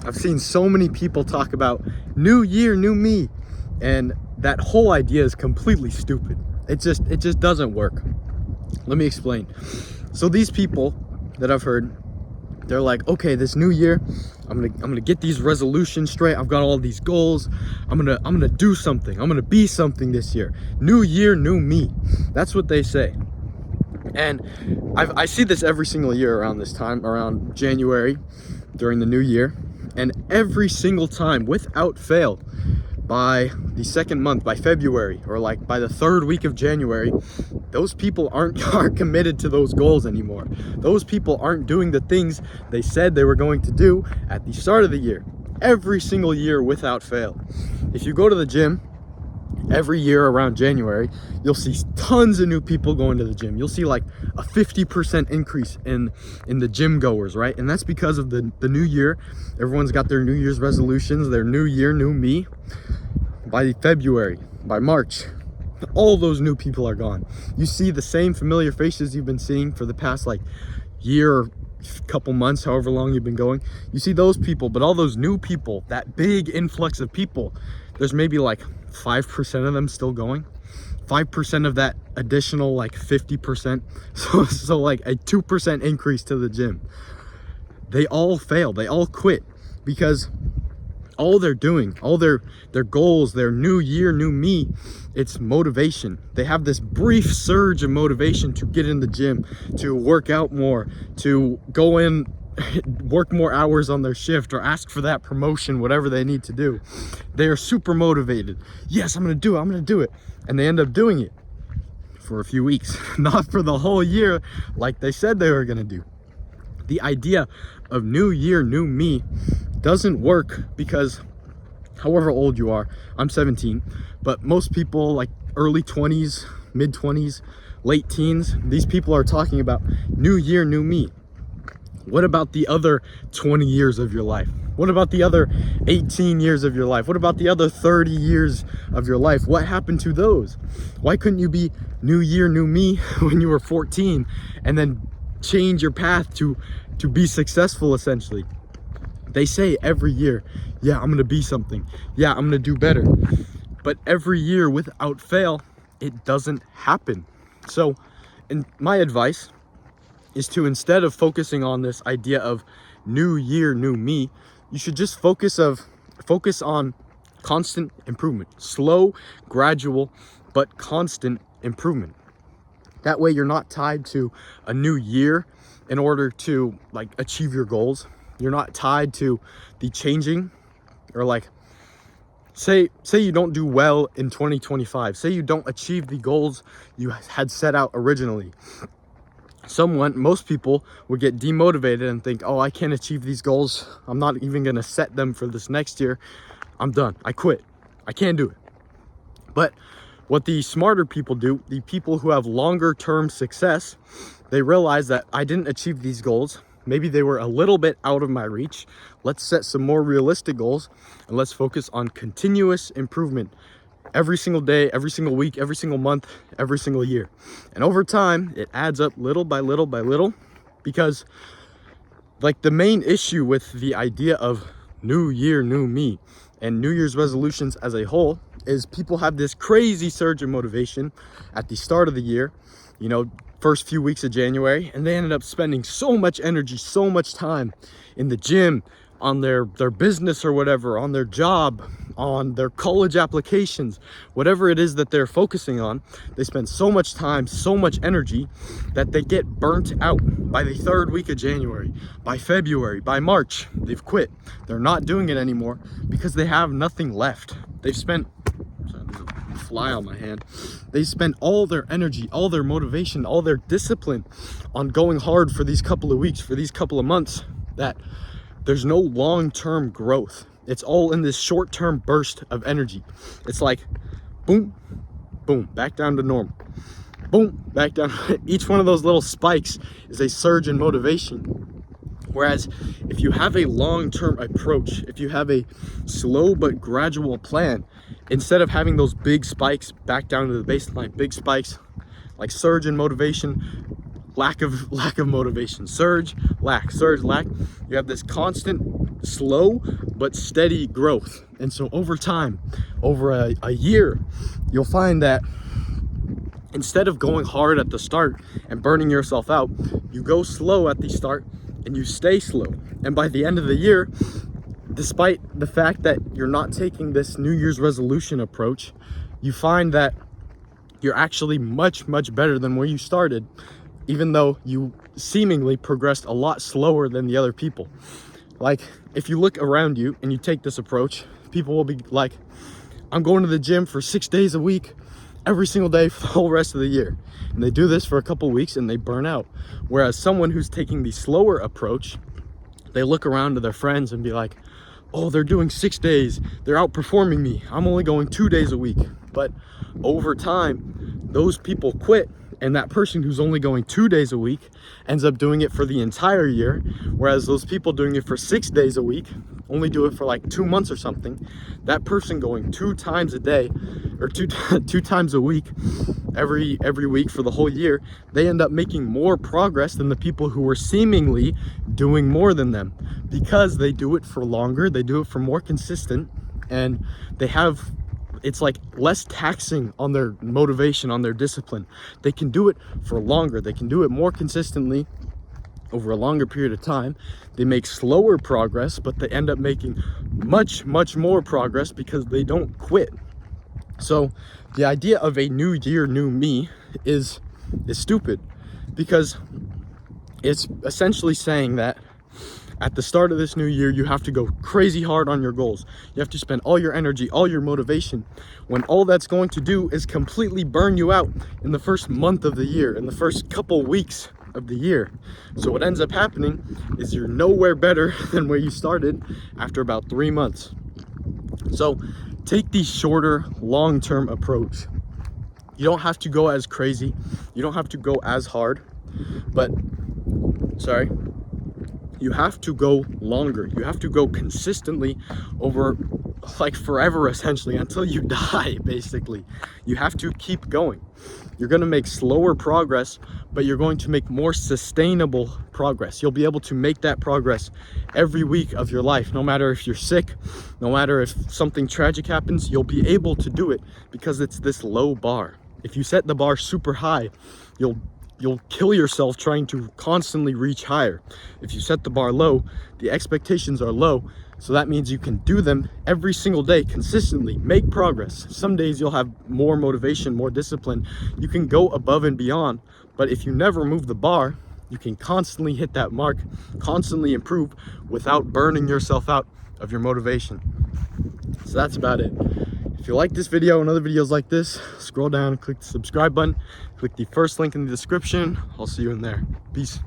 I've seen so many people talk about new year, new me, and that whole idea is completely stupid. It just doesn't work. Let me explain. So these people that I've heard, they're like, okay, this new year, I'm gonna get these resolutions straight. I've got all these goals. I'm gonna do something. I'm gonna be something this year. New year, new me. That's what they say. And I see this every single year around this time, around January, during the new year. And every single time, without fail, by the second month, by February, or like by the third week of January, those people aren't committed to those goals anymore. Those people aren't doing the things they said they were going to do at the start of the year. Every single year, without fail. If you go to the gym every year around January, you'll see tons of new people going to the gym. You'll see like a 50% increase in the gym goers, right? And that's because of the new year. Everyone's got their New Year's resolutions, their new year, new me. By February, by March, all those new people are gone. You see the same familiar faces you've been seeing for the past like year or couple months, however long you've been going. You see those people, but all those new people, that big influx of people, there's maybe like 5% of them still going. 5% of that additional like 50%. So like a 2% increase to the gym. They all fail. They all quit because all they're doing, all their goals, their new year, new me, it's motivation. They have this brief surge of motivation to get in the gym, to work out more, to go in, work more hours on their shift, or ask for that promotion, whatever they need to do. They are super motivated. Yes, I'm gonna do it, I'm gonna do it. And they end up doing it for a few weeks, not for the whole year like they said they were gonna do. The idea of new year, new me doesn't work because however old you are, I'm 17, but most people like early 20s, mid 20s, late teens, these people are talking about new year, new me. What about the other 20 years of your life? What about the other 18 years of your life? What about the other 30 years of your life? What happened to those? Why couldn't you be new year, new me when you were 14 and then change your path to be successful essentially? They say every year, yeah, I'm gonna be something. Yeah, I'm gonna do better. But every year without fail, it doesn't happen. So, my advice is to, instead of focusing on this idea of new year, new me, you should just focus on constant improvement. Slow, gradual, but constant improvement. That way you're not tied to a new year in order to like achieve your goals. You're not tied to the changing, or like say you don't do well in 2025. Say you don't achieve the goals you had set out originally. Most people would get demotivated and think, oh, I can't achieve these goals. I'm not even gonna set them for this next year. I'm done. I quit. I can't do it. But what the smarter people do, the people who have longer term success, they realize that I didn't achieve these goals. Maybe they were a little bit out of my reach. Let's set some more realistic goals and let's focus on continuous improvement every single day, every single week, every single month, every single year. And over time, it adds up little by little by little, because like the main issue with the idea of new year, new me and New Year's resolutions as a whole is people have this crazy surge of motivation at the start of the year, you know, first few weeks of January, and they ended up spending so much energy, so much time in the gym, on their business or whatever, on their job, on their college applications, whatever it is that they're focusing on. They spend so much time, so much energy that they get burnt out by the third week of January. By February, by March, they've quit. They're not doing it anymore because they have nothing left. They've spent, sorry, there's a fly on my hand. They spend all their energy, all their motivation, all their discipline on going hard for these couple of weeks, for these couple of months, that there's no long-term growth. It's all in this short-term burst of energy. It's like, boom, boom, back down to normal. Boom, back down. Each one of those little spikes is a surge in motivation. Whereas if you have a long-term approach, if you have a slow but gradual plan, instead of having those big spikes back down to the baseline, big spikes like surge in motivation, lack of motivation, surge, lack, you have this constant slow but steady growth. And so over time, over a year, you'll find that instead of going hard at the start and burning yourself out, you go slow at the start and you stay slow. And by the end of the year, despite the fact that you're not taking this New Year's resolution approach, you find that you're actually much better than where you started, even though you seemingly progressed a lot slower than the other people. Like, if you look around you and you take this approach, people will be like, I'm going to the gym for 6 days a week, every single day for the whole rest of the year. And they do this for a couple weeks and they burn out. Whereas someone who's taking the slower approach, they look around to their friends and be like, oh, they're doing 6 days, they're outperforming me, I'm only going 2 days a week. But over time, those people quit, and that person who's only going 2 days a week ends up doing it for the entire year, whereas those people doing it for 6 days a week only do it for like 2 months or something. That person going 2 times a day, or two times a week, every week for the whole year, they end up making more progress than the people who were seemingly doing more than them, because they do it for longer, they do it for more consistent, and it's like less taxing on their motivation, on their discipline. They can do it for longer, they can do it more consistently over a longer period of time. They make slower progress, but they end up making much more progress because they don't quit. So the idea of a new year, new me is stupid, because it's essentially saying that at the start of this new year, you have to go crazy hard on your goals. You have to spend all your energy, all your motivation, when all that's going to do is completely burn you out in the first month of the year, in the first couple weeks of the year. So what ends up happening is you're nowhere better than where you started after about 3 months. So take the shorter, long-term approach. You don't have to go as crazy, you don't have to go as hard, but you have to go longer. You have to go consistently over like forever, essentially, until you die, basically. You have to keep going. You're going to make slower progress, but you're going to make more sustainable progress. You'll be able to make that progress every week of your life. No matter if you're sick, no matter if something tragic happens, you'll be able to do it because it's this low bar. If you set the bar super high, you'll kill yourself trying to constantly reach higher. If you set the bar low, the expectations are low, so that means you can do them every single day consistently, make progress. Some days you'll have more motivation, more discipline, you can go above and beyond. But if you never move the bar, you can constantly hit that mark, constantly improve without burning yourself out of your motivation. So that's about it. If you like this video and other videos like this, scroll down and click the subscribe button. Click the first link in the description. I'll see you in there. Peace.